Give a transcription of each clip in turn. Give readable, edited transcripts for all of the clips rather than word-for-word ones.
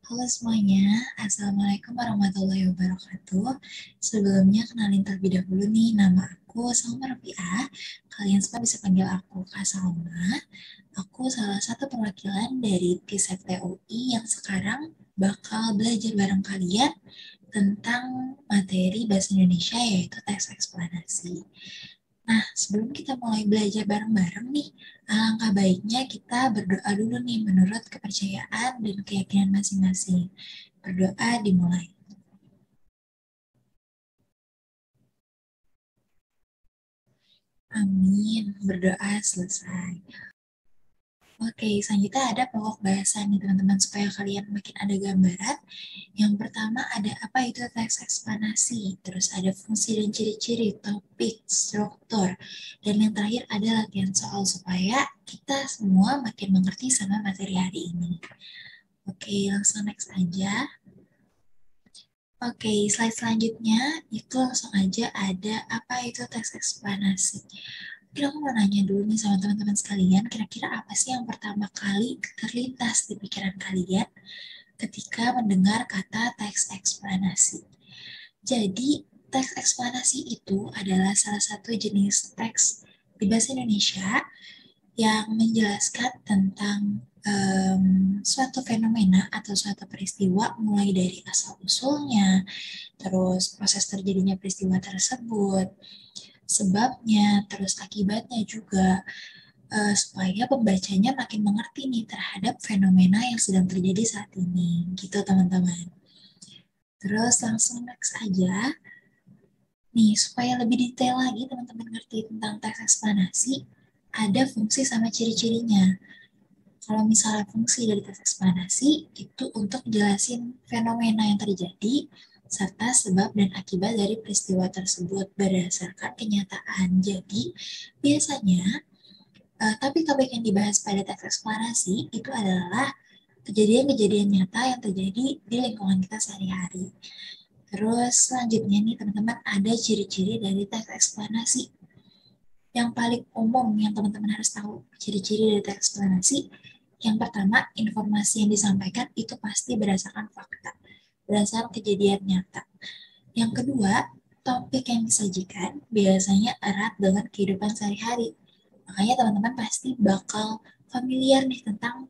Halo semuanya, Assalamualaikum warahmatullahi wabarakatuh. Sebelumnya kenalin terlebih dahulu nih, nama aku Salma Rafiah. Kalian semua bisa panggil aku Kak Salma. Aku salah satu perwakilan dari TISEP TUI yang sekarang bakal belajar bareng kalian tentang materi Bahasa Indonesia yaitu teks eksplanasi. Nah, sebelum kita mulai belajar bareng-bareng nih, alangkah baiknya kita berdoa dulu nih menurut kepercayaan dan keyakinan masing-masing. Berdoa dimulai. Amin. Berdoa selesai. Oke, selanjutnya ada pokok bahasan nih teman-teman supaya kalian makin ada gambaran. Yang pertama ada apa itu teks eksplanasi, terus ada fungsi dan ciri-ciri, topik, struktur, dan yang terakhir ada latihan soal supaya kita semua makin mengerti sama materi hari ini. Oke, langsung next aja. Oke, slide selanjutnya itu langsung aja ada apa itu teks eksplanasi. Mungkin aku mau nanya dulu nih sama teman-teman sekalian, kira-kira apa sih yang pertama kali terlintas di pikiran kalian ketika mendengar kata teks eksplanasi? Jadi, teks eksplanasi itu adalah salah satu jenis teks di bahasa Indonesia yang menjelaskan tentang suatu fenomena atau suatu peristiwa mulai dari asal-usulnya, terus proses terjadinya peristiwa tersebut, sebabnya, terus akibatnya juga, supaya pembacanya makin mengerti nih terhadap fenomena yang sedang terjadi saat ini, gitu teman-teman. Terus langsung next aja. Nih, supaya lebih detail lagi teman-teman ngerti tentang teks eksplanasi, ada fungsi sama ciri-cirinya. Kalau misalnya fungsi dari teks eksplanasi, itu untuk jelasin fenomena yang terjadi, serta sebab dan akibat dari peristiwa tersebut berdasarkan kenyataan. Jadi, biasanya topik-topik yang dibahas pada teks eksplanasi itu adalah kejadian-kejadian nyata yang terjadi di lingkungan kita sehari-hari. Terus selanjutnya nih teman-teman ada ciri-ciri dari teks eksplanasi. Yang paling umum yang teman-teman harus tahu ciri-ciri dari teks eksplanasi. Yang pertama, informasi yang disampaikan itu pasti berdasarkan fakta, berdasarkan kejadian nyata. Yang kedua, topik yang disajikan biasanya erat dengan kehidupan sehari-hari. Makanya teman-teman pasti bakal familiar nih tentang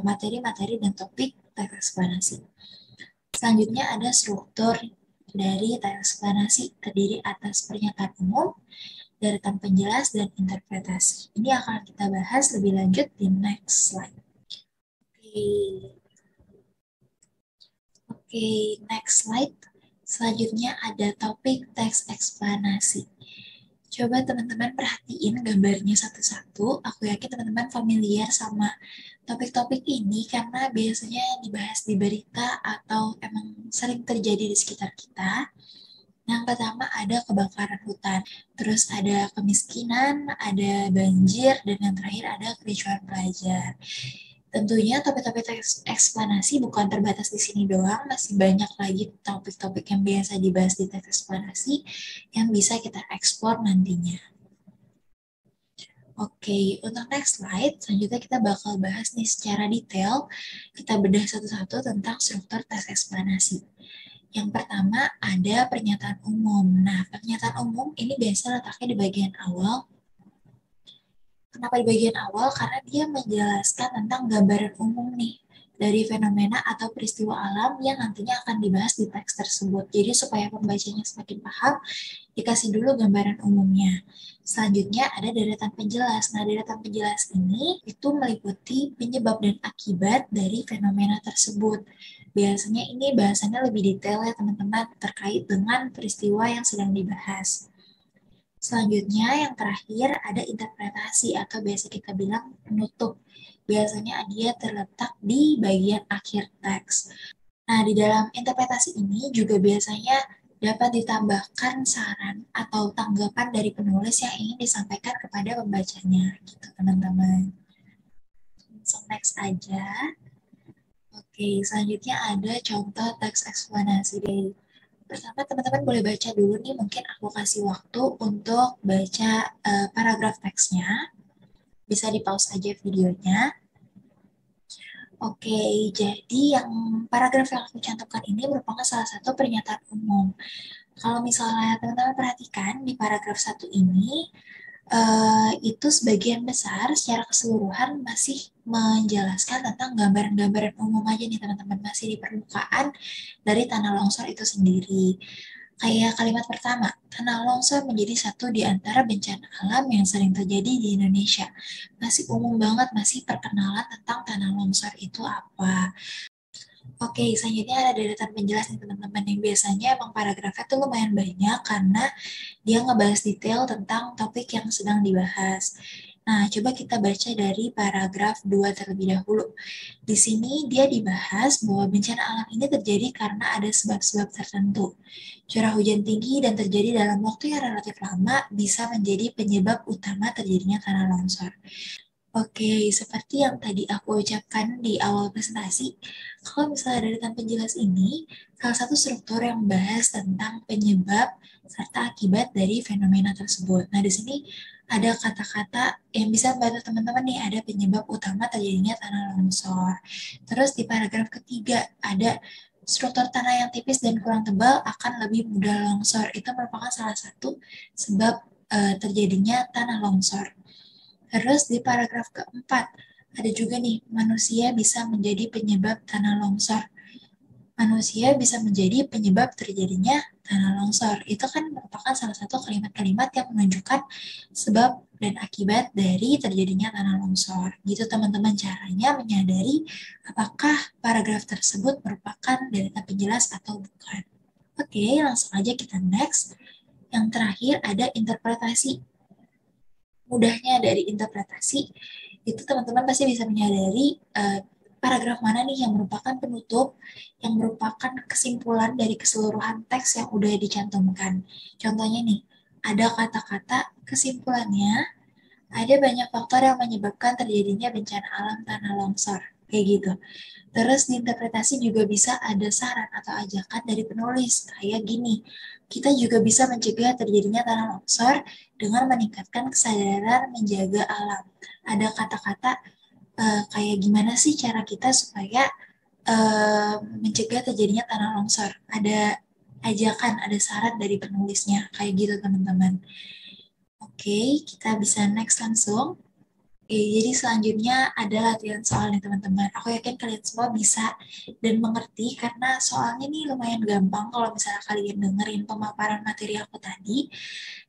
materi-materi dan topik teks eksplanasi. Selanjutnya ada struktur dari teks eksplanasi terdiri atas pernyataan umum, deretan penjelas, dan interpretasi. Ini akan kita bahas lebih lanjut di next slide. Oke, next slide. Selanjutnya ada topik teks eksplanasi. Coba teman-teman perhatiin gambarnya satu-satu. Aku yakin teman-teman familiar sama topik-topik ini karena biasanya dibahas di berita atau emang sering terjadi di sekitar kita. Yang pertama ada kebakaran hutan, terus ada kemiskinan, ada banjir, dan yang terakhir ada kericuhan pelajar. Tentunya topik-topik eksplanasi bukan terbatas di sini doang, masih banyak lagi topik-topik yang biasa dibahas di teks eksplanasi yang bisa kita eksplor nantinya. Oke, untuk next slide, selanjutnya kita bakal bahas nih secara detail, kita bedah satu-satu tentang struktur teks eksplanasi. Yang pertama ada pernyataan umum. Nah, pernyataan umum ini biasa letaknya di bagian awal. Kenapa di bagian awal? Karena dia menjelaskan tentang gambaran umum nih dari fenomena atau peristiwa alam yang nantinya akan dibahas di teks tersebut. Jadi supaya pembacanya semakin paham, dikasih dulu gambaran umumnya. Selanjutnya ada deretan penjelas. Nah, deretan penjelas ini itu meliputi penyebab dan akibat dari fenomena tersebut. Biasanya ini bahasannya lebih detail ya teman-teman terkait dengan peristiwa yang sedang dibahas. Selanjutnya yang terakhir ada interpretasi atau biasa kita bilang penutup. Biasanya dia terletak di bagian akhir teks. Nah, di dalam interpretasi ini juga biasanya dapat ditambahkan saran atau tanggapan dari penulis yang ingin disampaikan kepada pembacanya, gitu teman-teman. So, next aja. Oke, selanjutnya ada contoh teks eksplanasi. Pertama, teman-teman boleh baca dulu nih, mungkin aku kasih waktu untuk baca paragraf teksnya. Bisa di pause aja videonya. Oke, jadi yang paragraf yang aku cantumkan ini merupakan salah satu pernyataan umum. Kalau misalnya teman-teman perhatikan di paragraf satu ini, itu sebagian besar secara keseluruhan masih menjelaskan tentang gambaran-gambaran umum aja nih teman-teman, masih di permukaan dari tanah longsor itu sendiri. Kayak kalimat pertama, tanah longsor menjadi satu di antara bencana alam yang sering terjadi di Indonesia. Masih umum banget, masih perkenalan tentang tanah longsor itu apa. Oke, selanjutnya ada deretan penjelas nih teman-teman, yang biasanya emang paragrafnya tuh lumayan banyak karena dia ngebahas detail tentang topik yang sedang dibahas. Nah, coba kita baca dari paragraf 2 terlebih dahulu. Di sini dia dibahas bahwa bencana alam ini terjadi karena ada sebab-sebab tertentu. Curah hujan tinggi dan terjadi dalam waktu yang relatif lama bisa menjadi penyebab utama terjadinya tanah longsor. Oke, seperti yang tadi aku ucapkan di awal presentasi, kalau misalnya dari tanpa jelas ini, salah satu struktur yang membahas tentang penyebab serta akibat dari fenomena tersebut. Nah, di sini ada kata-kata yang bisa membantu teman-teman nih, ada penyebab utama terjadinya tanah longsor. Terus di paragraf ketiga, ada struktur tanah yang tipis dan kurang tebal akan lebih mudah longsor. Itu merupakan salah satu sebab terjadinya tanah longsor. Terus di paragraf keempat, ada juga nih, manusia bisa menjadi penyebab tanah longsor. Manusia bisa menjadi penyebab terjadinya tanah longsor. Itu kan merupakan salah satu kalimat-kalimat yang menunjukkan sebab dan akibat dari terjadinya tanah longsor. Gitu teman-teman caranya menyadari apakah paragraf tersebut merupakan data penjelas atau bukan. Oke, langsung aja kita next. Yang terakhir ada interpretasi. Mudahnya dari interpretasi, itu teman-teman pasti bisa menyadari paragraf mana nih yang merupakan penutup, yang merupakan kesimpulan dari keseluruhan teks yang udah dicantumkan. Contohnya nih, ada kata-kata kesimpulannya, ada banyak faktor yang menyebabkan terjadinya bencana alam tanah longsor, kayak gitu. Terus di interpretasi juga bisa ada saran atau ajakan dari penulis, kayak gini. Kita juga bisa mencegah terjadinya tanah longsor dengan meningkatkan kesadaran menjaga alam. Ada kata-kata kayak gimana sih cara kita supaya mencegah terjadinya tanah longsor. Ada ajakan, ada saran dari penulisnya, kayak gitu teman-teman. Oke, kita bisa next langsung. Oke, jadi selanjutnya ada latihan soal nih teman-teman. Aku yakin kalian semua bisa dan mengerti karena soalnya nih lumayan gampang kalau misalnya kalian dengerin pemaparan materi aku tadi.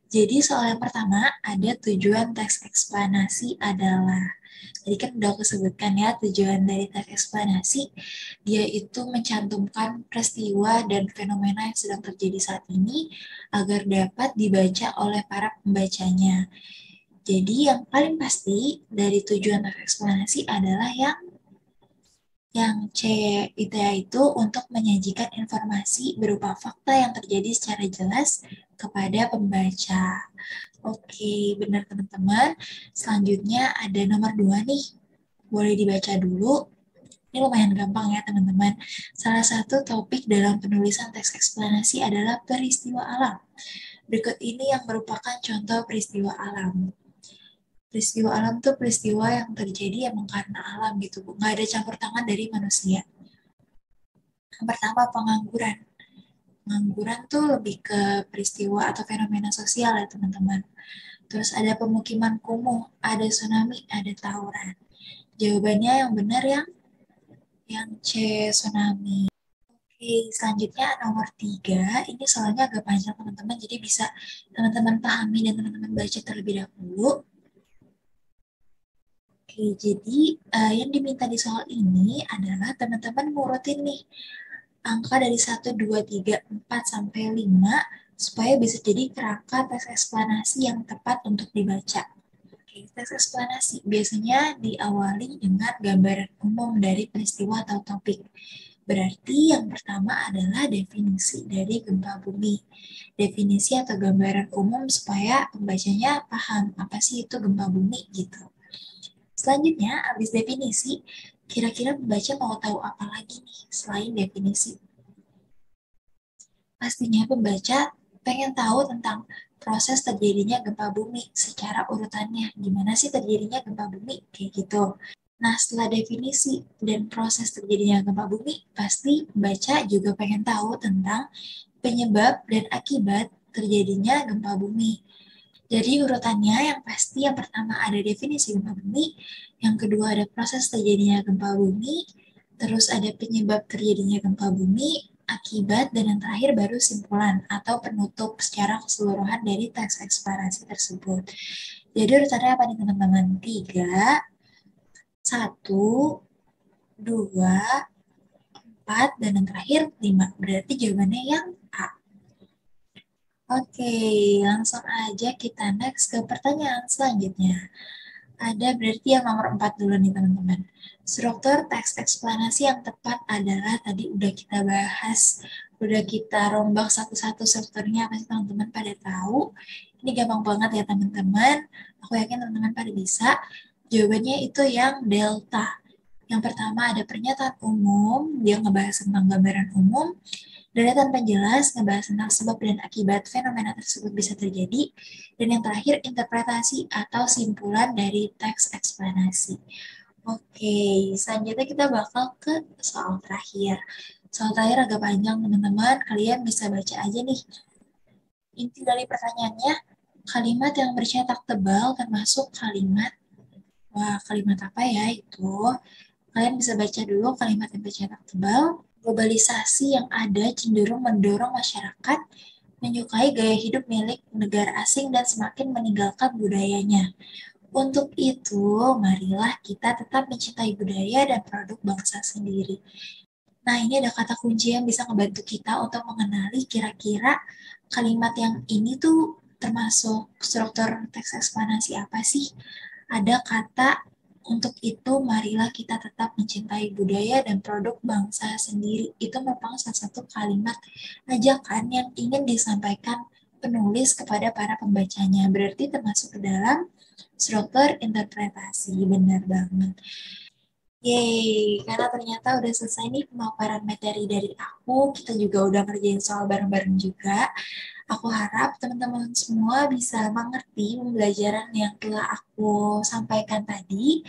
Jadi soal yang pertama ada tujuan teks eksplanasi adalah. Tadi kan udah aku sebutkan ya tujuan dari teks eksplanasi. Dia itu mencantumkan peristiwa dan fenomena yang sedang terjadi saat ini agar dapat dibaca oleh para pembacanya. Jadi yang paling pasti dari tujuan eksplanasi adalah yang C itu yaitu untuk menyajikan informasi berupa fakta yang terjadi secara jelas kepada pembaca. Oke, benar teman-teman. Selanjutnya ada nomor 2 nih. Boleh dibaca dulu. Ini lumayan gampang ya teman-teman. Salah satu topik dalam penulisan teks eksplanasi adalah peristiwa alam. Berikut ini yang merupakan contoh peristiwa alam. Peristiwa alam tuh peristiwa yang terjadi emang karena alam gitu, Bu. Nggak ada campur tangan dari manusia. Yang pertama, pengangguran. Pengangguran tuh lebih ke peristiwa atau fenomena sosial ya, teman-teman. Terus ada pemukiman kumuh, ada tsunami, ada tawuran. Jawabannya yang benar yang C, tsunami. Oke, selanjutnya nomor 3. Ini soalnya agak panjang, teman-teman. Jadi bisa teman-teman pahami dan teman-teman baca terlebih dahulu. Oke, jadi yang diminta di soal ini adalah teman-teman ngurutin nih angka dari 1, 2, 3, 4 sampai 5 supaya bisa jadi kerangka teks eksplanasi yang tepat untuk dibaca. Oke, teks eksplanasi biasanya diawali dengan gambaran umum dari peristiwa atau topik. Berarti yang pertama adalah definisi dari gempa bumi. Definisi atau gambaran umum supaya pembacanya paham apa sih itu gempa bumi gitu. Selanjutnya, habis definisi, kira-kira pembaca mau tahu apa lagi nih selain definisi? Pastinya pembaca pengen tahu tentang proses terjadinya gempa bumi secara urutannya. Gimana sih terjadinya gempa bumi? Kayak gitu. Nah, setelah definisi dan proses terjadinya gempa bumi, pasti baca juga pengen tahu tentang penyebab dan akibat terjadinya gempa bumi. Jadi urutannya yang pasti yang pertama ada definisi gempa bumi, yang kedua ada proses terjadinya gempa bumi, terus ada penyebab terjadinya gempa bumi, akibat, dan yang terakhir baru simpulan atau penutup secara keseluruhan dari teks eksplorasi tersebut. Jadi urutannya apa nih teman-teman? 3, 1, 2, 4, dan yang terakhir 5. Berarti jawabannya yang A. Oke, langsung aja kita next ke pertanyaan selanjutnya. Ada berarti yang nomor 4 dulu nih teman-teman. Struktur teks eksplanasi yang tepat adalah tadi udah kita bahas, udah kita rombak satu-satu strukturnya apa sih teman-teman pada tahu. Ini gampang banget ya teman-teman. Aku yakin teman-teman pada bisa. Jawabannya itu yang delta. Yang pertama ada pernyataan umum, dia ngebahas tentang gambaran umum. Deretan penjelas ngebahas tentang sebab dan akibat fenomena tersebut bisa terjadi. Dan yang terakhir, interpretasi atau simpulan dari teks eksplanasi. Oke, selanjutnya kita bakal ke soal terakhir. Soal terakhir agak panjang, teman-teman. Kalian bisa baca aja nih. Inti dari pertanyaannya, kalimat yang bercetak tebal termasuk kalimat, wah kalimat apa ya itu? Kalian bisa baca dulu kalimat yang bercetak tebal. Globalisasi yang ada cenderung mendorong masyarakat menyukai gaya hidup milik negara asing dan semakin meninggalkan budayanya. Untuk itu, marilah kita tetap mencintai budaya dan produk bangsa sendiri. Nah, ini ada kata kunci yang bisa membantu kita untuk mengenali kira-kira kalimat yang ini tuh termasuk struktur teks eksplanasi apa sih? Ada kata untuk itu marilah kita tetap mencintai budaya dan produk bangsa sendiri. Itu merupakan salah satu kalimat ajakan yang ingin disampaikan penulis kepada para pembacanya. Berarti termasuk ke dalam struktur interpretasi. Benar banget. Yeay, karena ternyata udah selesai nih pemaparan materi dari aku. Kita juga udah ngerjain soal bareng-bareng juga. Aku harap teman-teman semua bisa mengerti pembelajaran yang telah aku sampaikan tadi.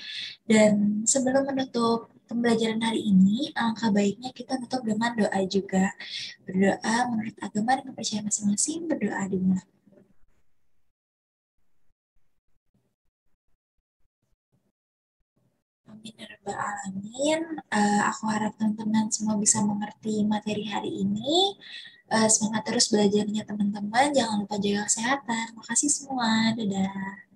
Dan sebelum menutup pembelajaran hari ini, alangkah baiknya kita tutup dengan doa juga. Berdoa menurut agama dan kepercayaan masing-masing, berdoa dimulai. Amin ya rabbal alamin. Aku harap teman-teman semua bisa mengerti materi hari ini. Semangat terus belajarnya teman-teman. Jangan lupa jaga kesehatan. Makasih semua. Dadah.